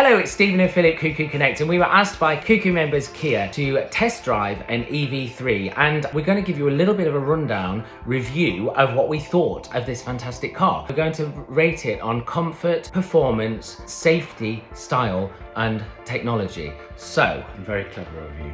Hello, it's Stephen and Philip Cuckoo Connect, and we were asked by Cuckoo members Kia to test drive an EV3, and we're going to give you a little bit of a rundown review of what we thought of this fantastic car. We're going to rate it on comfort, performance, safety, style, and technology. So, Very clever of you.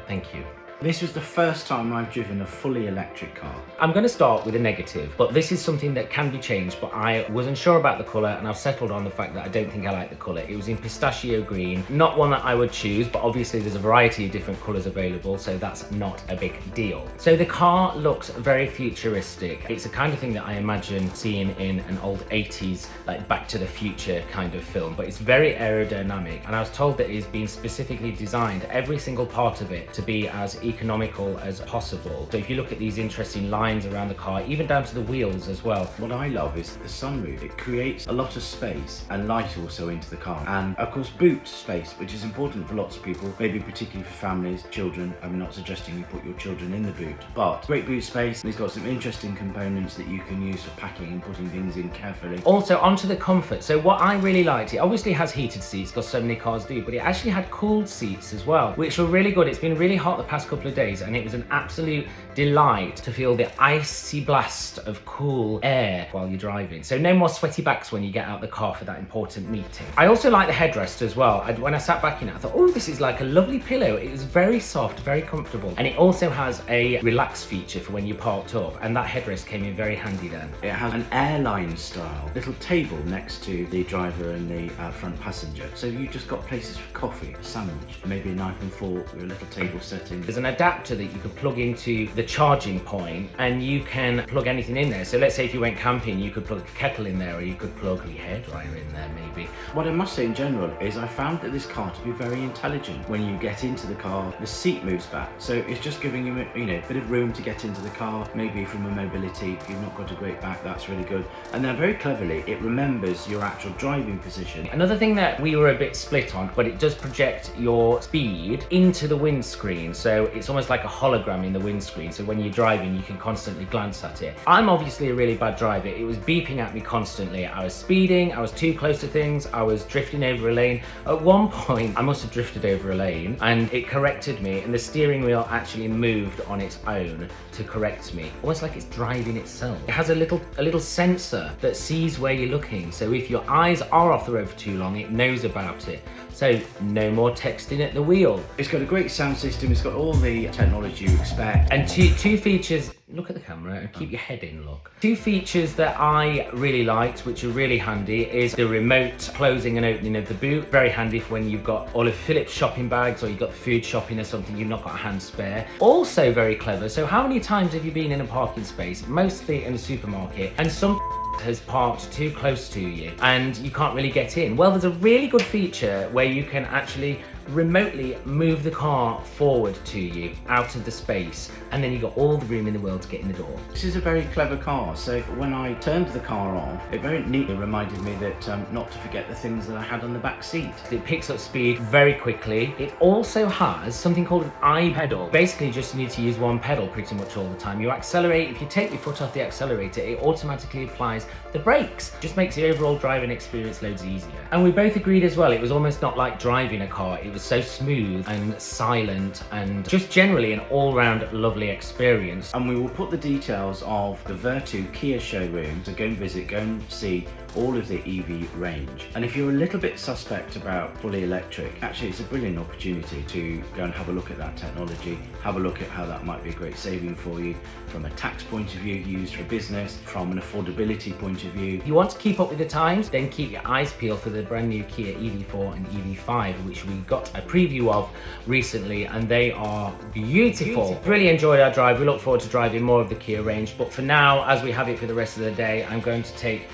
thank you. This was the first time I've driven a fully electric car. I'm going to start with a negative, but this is something that can be changed, but I wasn't sure about the colour and I've settled on the fact that I don't think I like the colour. It was in pistachio green, not one that I would choose, but obviously there's a variety of different colours available, so that's not a big deal. So the car looks very futuristic. It's the kind of thing that I imagine seeing in an old 80s, like Back to the Future kind of film, but it's very aerodynamic, and I was told that it is being specifically designed, every single part of it, to be as economical as possible. So if you look at these interesting lines around the car, even down to the wheels as well. What I love is the sunroof. It creates a lot of space and light also into the car. And of course boot space, which is important for lots of people, maybe particularly for families, children. I'm not suggesting you put your children in the boot, but great boot space. And it's got some interesting components that you can use for packing and putting things in carefully. Also onto the comfort. So what I really liked, it obviously has heated seats because so many cars do, but it actually had cooled seats as well, which were really good. It's been really hot the past couple of days, and it was an absolute delight to feel the icy blast of cool air while you're driving. So no more sweaty backs when you get out the car for that important meeting. I also like the headrest as well. When I sat back in it, I thought, oh, this is like a lovely pillow. It was very soft, very comfortable. And it also has a relax feature for when you're parked up, and that headrest came in very handy then. It has an airline style little table next to the driver and the front passenger. So you've just got places for coffee, a sandwich, maybe a knife and fork with a little table setting. There's an adapter that you can plug into the charging point, and you can plug anything in there. So let's say if you went camping, you could plug a kettle in there, or you could plug your hairdryer in there maybe. What I must say in general is I found that this car to be very intelligent. When you get into the car, the seat moves back. So it's just giving you a bit of room to get into the car, maybe from a mobility. If you've not got a great back, that's really good. And then very cleverly, it remembers your actual driving position. Another thing that we were a bit split on, but it does project your speed into the windscreen. So it's almost like a hologram in the windscreen. So when you're driving, you can constantly glance at it. I'm obviously a really bad driver. It was beeping at me constantly. I was speeding, I was too close to things, I was drifting over a lane. At one point, I must have drifted over a lane, and it corrected me, and the steering wheel actually moved on its own to correct me, almost like it's driving itself. It has a little sensor that sees where you're looking, so if your eyes are off the road for too long, it knows about it. So no more texting at the wheel. It's got a great sound system, it's got all the technology you expect. And two features, look at the camera and keep your head in, look. Two features that I really liked, which are really handy, is the remote closing and opening of the boot. Very handy for when you've got all of Philip's shopping bags, or you've got food shopping or something, you've not got a hand spare. Also very clever, so how many times have you been in a parking space? Mostly in a supermarket, and some has parked too close to you and you can't really get in. Well, there's a really good feature where you can actually remotely move the car forward to you out of the space, and then you've got all the room in the world to get in the door. This is a very clever car. So when I turned the car off, it very neatly reminded me that not to forget the things that I had on the back seat. It picks up speed very quickly. It also has something called an I pedal. Basically, you just need to use one pedal pretty much all the time. You accelerate, if you take your foot off the accelerator, it automatically applies the brakes. Just makes the overall driving experience loads easier. And we both agreed as well, it was almost not like driving a car. It was so smooth and silent, and just generally an all-round lovely experience. And we will put the details of the Virtu Kia showroom, so go and visit, go and see all of the EV range. And if you're a little bit suspect about fully electric, actually it's a brilliant opportunity to go and have a look at that technology, have a look at how that might be a great saving for you from a tax point of view, used for business, from an affordability point of view. If you want to keep up with the times, then keep your eyes peeled for the brand new Kia EV4 and EV5, which we got a preview of recently, and they are beautiful. Really enjoyed our drive. We look forward to driving more of the Kia range, but for now, as we have it for the rest of the day, I'm going to take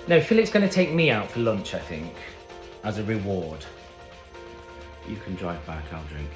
no, Philip's going to take me out for lunch, I think, as a reward. You can drive back, I'll drink.